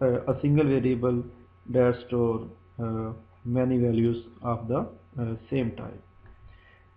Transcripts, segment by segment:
a single variable that store many values of the same type।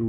2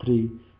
3,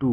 2,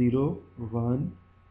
0, 1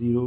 0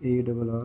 ARR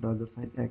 $x,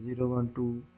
0 1 2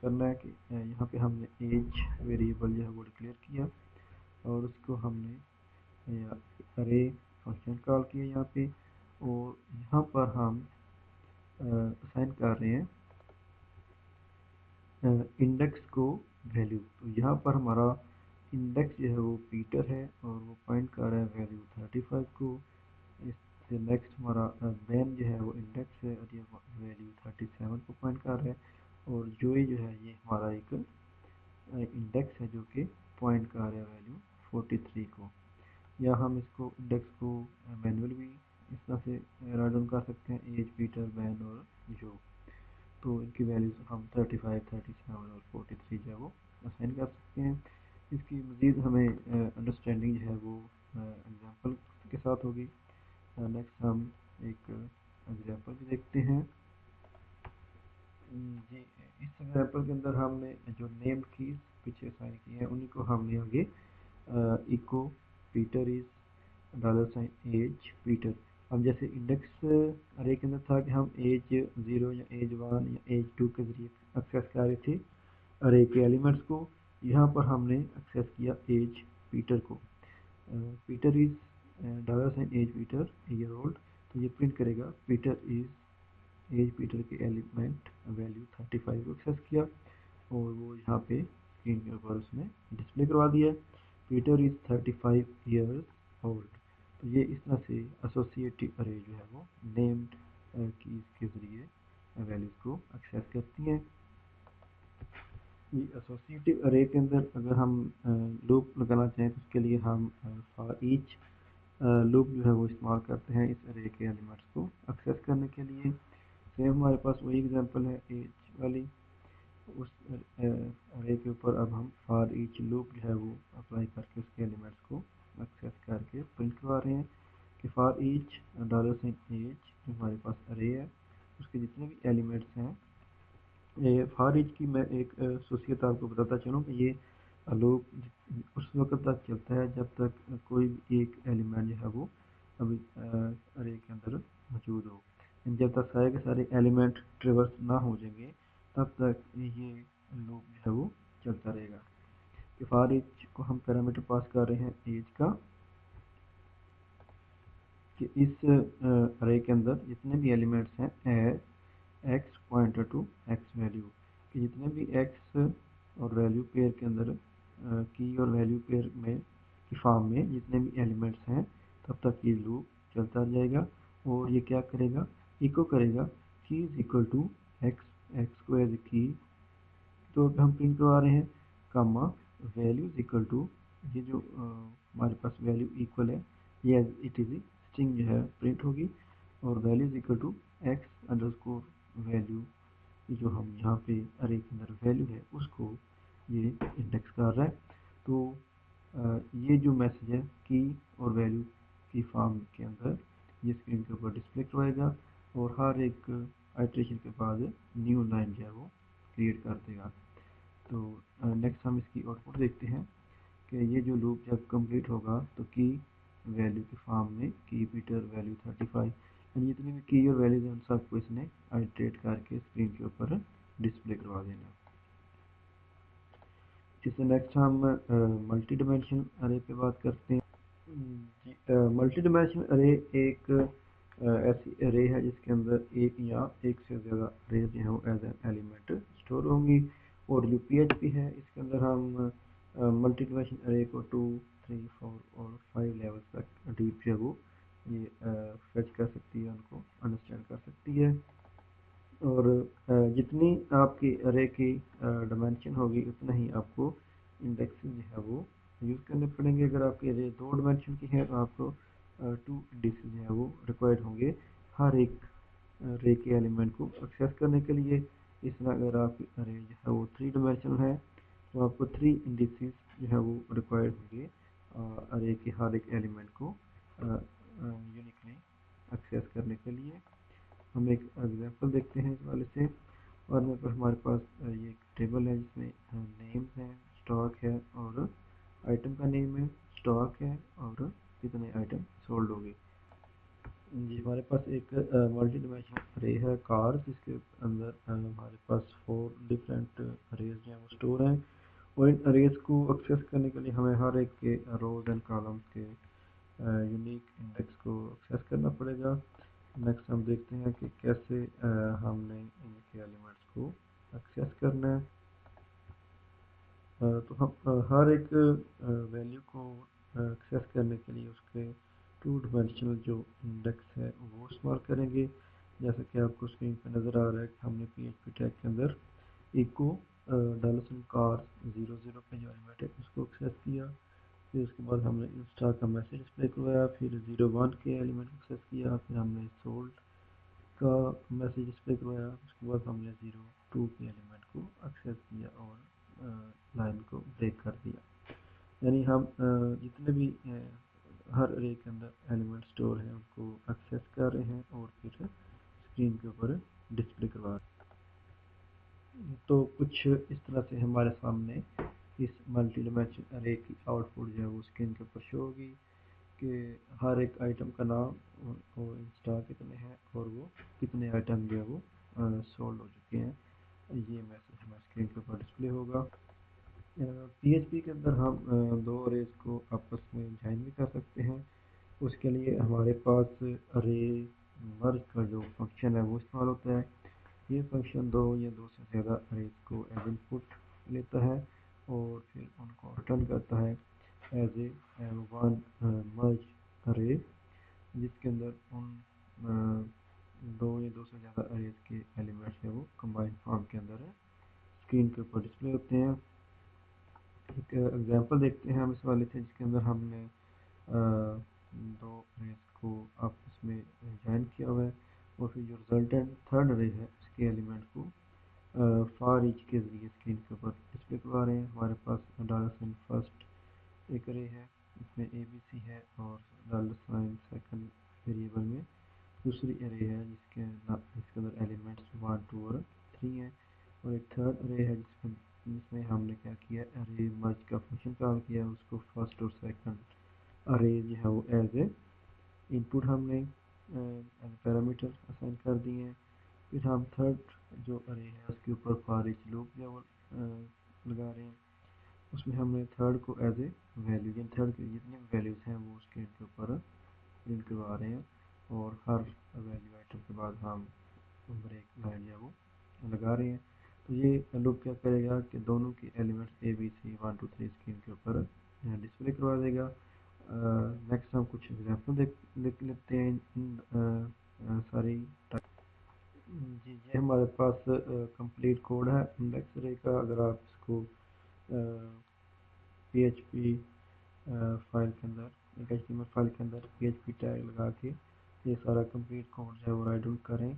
کرنا ہے کہ یہاں پہ ہم نے ایج ویریبل جو ہے وہ ڈکلیئر کیا اور اس کو ہم نے ارے فنکشن کال کیا یہاں پہ، اور یہاں پر ہم اسائن کر رہے ہیں انڈیکس کو ویلیو. تو یہاں پر ہمارا انڈیکس جو ہے وہ پیٹر ہے اور وہ پوائنٹ کر رہا ہے ویلیو 35 کو. اس سے نیکسٹ ہمارا مین جو ہے وہ انڈیکس ہے اور یہ ویلیو 37 کو پوائنٹ کر رہا ہے، اور جوئی جو ہے یہ ہمارا ایک انڈیکس ہے جو کہ پوائنٹ کر رہا ہے ویلیو 43 کو. یا ہم اس کو انڈیکس کو مینول بھی اس طرح سے رائٹ ڈاؤن کر سکتے ہیں، ایج پیٹر مین اور جو. تو ان کی ویلیوز ہم 35 37 اور 43 جو ہے وہ اسائن کر سکتے ہیں. اس کی مزید ہمیں انڈرسٹینڈنگ جو ہے وہ ایگزامپل کے ساتھ ہوگی. نیکسٹ ہم ایک ایگزامپل بھی دیکھتے ہیں. جی اس ایگزامپل کے اندر ہم نے جو نیم کیز پیچھے اسائن کی ہیں انہیں کو ہم نے آگے echo peter as dollar sign age peter. اب جیسے انڈیکس ارے کے اندر تھا کہ ہم ایج 0 یا ایج 1 یا ایج 2 کے ذریعے ایکسیس کر رہے تھے ارے کے ایلیمنٹس کو. یہاں پر ہم نے ایکسیس کیا ایج پیٹر کو. Peter as dollar sign age peter year old. تو یہ پرنٹ کرے گا پیٹر از ایج پیٹر کے ایلیمنٹ ویلیو 35 کو ایکسیس کیا اور وہ یہاں پہ اسکرین کے اوپر اس نے ڈسپلے کروا دیا. پیٹر از 35 ایئرز اولڈ. تو یہ اس طرح سے ایسوسیٹیو ارے جو ہے وہ نیمڈ کیز کے ذریعے ویلیوز کو ایکسیس کرتی ہیں. ایسوسیٹیو ارے کے اندر اگر ہم لوپ لگانا چاہیں تو اس کے لیے ہم فار ایچ لوپ جو ہے وہ استعمال کرتے ہیں اس ارے کے ایلیمنٹس کو ایکسیس کرنے کے لیے. سیم ہمارے پاس وہی ایگزامپل ہے ایج والی. اس ارے کے اوپر اب ہم فار ایچ لوپ جو ہے وہ اپلائی کر کے اس کے ایلیمنٹس کو ایکسیس کر کے پرنٹ کروا رہے ہیں کہ for each dollar sign age جو ہمارے پاس ارے ہے اس کے جتنے بھی ایلیمنٹس ہیں. فار ایچ کی میں ایک خصوصیت آپ کو بتاتا چلوں کہ یہ لوپ اس وقت تک چلتا ہے جب تک کوئی بھی ایک ایلیمنٹ جو ہے وہ ابھی ارے کے اندر موجود ہو. جب تک سارے کے سارے ایلیمنٹ ٹریورس نہ ہو جائیں گے تب تک یہ لوپ جو ہے وہ چلتا رہے گا. کہ فار ایچ کو ہم پیرامیٹر پاس کر رہے ہیں ایج کا کہ اس ارے کے اندر جتنے بھی ایلیمنٹس ہیں as X pointer to X value, کہ جتنے بھی ایکس اور ویلیو پیئر کے اندر کی اور ویلیو پیئر میں کی فارم میں جتنے بھی ایلیمنٹس ہیں تب تک یہ لوپ چلتا جائے گا. اور یہ کیا کرے گا، ایکو کرے گا key is equal to X, X کو ایز اے کی تو ہم پرنٹ کروا رہے ہیں comma value is equal to یہ جو ہمارے پاس ویلیو ایکول ہے یہ ایز اٹ از اسٹرنگ جو ہے پرنٹ ہوگی اور value is equal to X underscore اسکور ویلیو جو ہم یہاں پہ ارے کے اندر ویلیو ہے اس کو یہ انڈیکس کر رہا ہے. تو یہ جو میسج ہے کی اور ویلیو کی فارم کے اندر یہ اسکرین کے اوپر ڈسپلے کروائے گا اور ہر ایک آئٹریشن کے بعد نیو لائن جو ہے وہ کریٹ کر دے گا. تو نیکسٹ ہم اس کی آؤٹ پٹ دیکھتے ہیں کہ یہ جو لوپ جب کمپلیٹ ہوگا تو کی ویلیو کی فارم میں کی پیٹر ویلیو 35 یعنی جتنی بھی کی اور ویلیوز ہیں ان سب کو اس نے آئٹریٹ کر کے اسکرین کے اوپر ڈسپلے کروا دینا. اس سے نیکسٹ ہم ملٹی ڈائمینشن ارے پہ بات کرتے ہیں. ملٹی ڈائمینشن ارے ایک ایسی ارے ہے جس کے اندر ایک یا ایک سے زیادہ ارے جو ہیں وہ ایز این ایلیمنٹ اسٹور ہوں گی. اور جو پی ایچ پی ہے اس کے اندر ہم ملٹی ڈائمینشن ارے کو 2 3 4 اور 5 لیول تک ڈیپ جو ہے وہ یہ فیچ کر سکتی ہے، ان کو انڈرسٹینڈ کر سکتی ہے. اور جتنی آپ کی ارے کی ڈائمینشن ہوگی اتنا ہی آپ کو انڈیکس جو ہے وہ یوز کرنے پڑیں گے. اگر آپ کی ارے 2 ڈائمینشن کی ہے تو آپ کو 2 انڈیکس جو ہے وہ ریکوائرڈ ہوں گے ہر ایک ارے کے ایلیمنٹ کو ایکسیس کرنے کے لیے. اس طرح اگر آپ کی ارے جو ہے وہ 3 ڈائمینشن ہے تو آپ کو 3 انڈیکسز جو ہے وہ ریکوائرڈ ہوں گے ارے کے ہر ایک ایلیمنٹ کو یونیکلی ایکسیس کرنے کے لیے. ہم ایک ایگزامپل دیکھتے ہیں اس والے سے. اور میرے پاس ہمارے پاس یہ ایک ٹیبل ہے جس میں نیمز ہیں، اسٹاک ہے اور آئٹم کا نیم ہے، اسٹاک ہے اور کتنے آئٹم سولڈ ہو گئے. جی ہمارے پاس ایک ملٹی ڈائمینشنل ارے ہے کار، جس کے اندر ہمارے پاس 4 ڈفرینٹ اریز جو ہیں وہ اسٹور ہیں، اور ان اریز کو ایکسیس کرنے کے لیے ہمیں ہر ایک کے روز اینڈ کالمس کے یونیک انڈیکس کو ایکسیس کرنا پڑے گا۔ نیکسٹ ہم دیکھتے ہیں کہ کیسے ہم نے ان کے ایلیمنٹس کو ایکسیس کرنا ہے۔ تو ہم ہر ایک ویلیو کو ایکسیس کرنے کے لیے اس کے 2 ڈائمینشنل جو انڈیکس ہے وہ استعمال کریں گے، جیسا کہ آپ کو اسکرین پہ نظر آ رہا ہے کہ ہم نے پی ایچ پی ٹیگ کے اندر ایکو ڈالسن کار 00 کا جو ایلیمنٹ ہے اس کو ایکسیس کیا، پھر اس کے بعد ہم نے انسٹا کا میسج ڈسپلے کروایا، پھر 01 کے ایلیمنٹ ایکسیس کیا، پھر ہم نے سولڈ کا میسج ڈسپلے کروایا، اس کے بعد ہم نے 02 کے ایلیمنٹ کو ایکسیس کیا اور لائن کو بریک کر دیا۔ یعنی ہم جتنے بھی ہر ارے کے اندر ایلیمنٹ اسٹور ہیں ان کو ایکسیس کر رہے ہیں اور پھر اسکرین کے اوپر ڈسپلے کروا رہے ہیں۔ تو کچھ اس طرح سے ہمارے سامنے اس ملٹی ڈائمینشنل ارے کی آؤٹ پٹ جو ہے وہ اسکرین کے اوپر شو ہوگی کہ ہر ایک آئٹم کا نام اور انسٹا کتنے ہیں اور وہ کتنے آئٹم جو ہے وہ سولڈ ہو چکے ہیں، یہ میسج ہمیں اسکرین کے اوپر ڈسپلے ہوگا۔ پی ایچ پی کے اندر ہم 2 اریز کو آپس میں جوائن بھی کر سکتے ہیں، اس کے لیے ہمارے پاس ارے مرج کا جو فنکشن ہے وہ استعمال ہوتا ہے۔ یہ فنکشن 2 یا 2 سے زیادہ اریز کو ایز ان پٹ لیتا ہے اور پھر ان کو ریٹرن کرتا ہے ایز اے ون مرج ارے، جس کے اندر ان 2 یا 2 سے زیادہ اریز کے ایلیمنٹس ہیں وہ کمبائن فارم کے اندر اسکرین کے اوپر ڈسپلے ہوتے ہیں۔ ایک ایگزامپل دیکھتے ہیں ہم اس والے سے، جس کے اندر ہم نے 2 اریز کو آپس میں جوائن کیا ہوا ہے اور پھر جو ریزلٹنٹ تھرڈ ارے ہے اس کے ایلیمنٹ کو فار ایچ کے ذریعے اسکرین کے اوپر ڈسپلے کروا رہے ہیں۔ ہمارے پاس ڈالر سائن فرسٹ ایک ارے ہے، اس میں اے بی سی ہے، اور ڈالر سائن سیکنڈ ویریبل میں دوسری ارے ہے جس کے اندر ایلیمنٹس 1 2 اور 3 ہیں، اور ایک تھرڈ ارے ہے جس میں ہم نے کیا کیا، ارے مرج کا فنکشن کال کیا، اس کو فرسٹ اور سیکنڈ ارے جو ہے وہ ایز اے ان پٹ ہم نے پیرامیٹر اسائن کر دیے ہیں۔ پھر ہم تھرڈ جو ارے ہے اس کے اوپر فار ایچ لوپ لگا رہے ہیں، اس میں ہم نے تھرڈ کو ایز اے ویلیو، یعنی تھرڈ کی جتنی بھی ویلیوز ہیں وہ اسکرین کے اوپر پرنٹ کروا رہے ہیں، اور ہر ویلیو آئٹم کے بعد ہم بریک لائن ہے وہ لگا رہے ہیں۔ تو یہ لوپ کیا کرے گا کہ دونوں کے ایلیمنٹس اے بی سی 1 2 3 اسکرین کے اوپر ڈسپلے کروا دے گا۔ نیکسٹ ہم کچھ ایگزامپل دیکھ لیتے ہیں ساری جی یہ ہمارے پاس کمپلیٹ کوڈ ہے انڈیکس ارے کا۔ اگر آپ اس کو پی ایچ پی فائل کے اندر ایک H T M L file کے اندر پی ایچ پی ٹیگ لگا کے یہ سارا کمپلیٹ کوڈ جو ہے وہ رائٹ آؤٹ کریں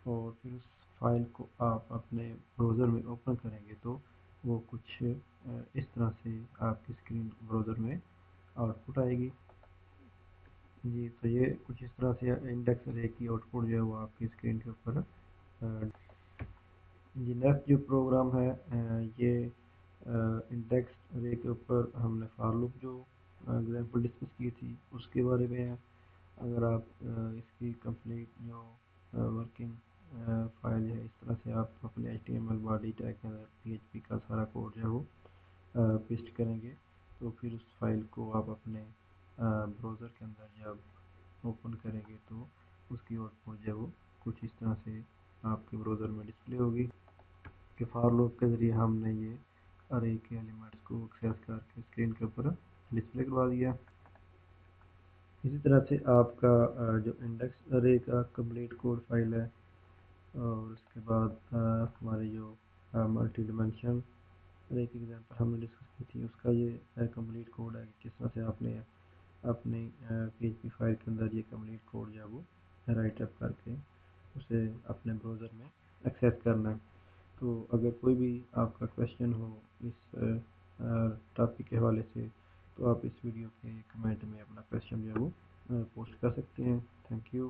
اور پھر اس فائل کو آپ اپنے براؤزر میں اوپن کریں گے تو وہ کچھ اس طرح سے آپ کی اسکرین براؤزر میں آؤٹ پٹ آئے گی۔ جی تو یہ کچھ اس طرح سے انڈیکس ارے کی آؤٹ پٹ جو ہے وہ آپ کی اسکرین کے اوپر جی نیکسٹ جو پروگرام ہے یہ انڈیکس ارے کے اوپر ہم نے فار لوپ جو ایگزامپل ڈسکس کی تھی اس کے بارے میں ہے۔ اگر آپ اس کی کمپلیٹ جو ورکنگ فائل ہے اس طرح سے آپ اپنے H T M L body tag کے اندر پی ایچ پی کا سارا کوڈ جو ہے وہ پیسٹ کریں گے تو پھر اس فائل کو آپ اپنے براؤزر کے اندر جب اوپن کریں گے تو اس کی آؤٹ پٹ جو ہے وہ کچھ اس طرح سے آپ کے براؤزر میں ڈسپلے ہوگی کہ فار لوپ کے ذریعے ہم نے یہ ارے کے ایلیمنٹس کو ایکسیس کر کے اسکرین کے اوپر ڈسپلے کروا دیا۔ اسی طرح سے آپ کا جو انڈیکس ارے کا کمپلیٹ کوڈ فائل ہے اور اس کے بعد ہمارے جو ملٹی ڈائمینشنل ارے کی ایگزامپل ہم نے ڈسکس کی تھی اس کا یہ کمپلیٹ کوڈ ہے کہ کس طرح سے آپ نے اپنی پی ایچ پی فائل کے اندر یہ کمپلیٹ کوڈ جو ہے وہ رائٹ اپ کر کے اسے اپنے براؤزر میں ایکسیس کرنا ہے۔ تو اگر کوئی بھی آپ کا کویشچن ہو اس ٹاپک کے حوالے سے تو آپ اس ویڈیو کے کمنٹ میں اپنا کویشچن جو ہے وہ پوسٹ کر سکتے ہیں۔ Thank you.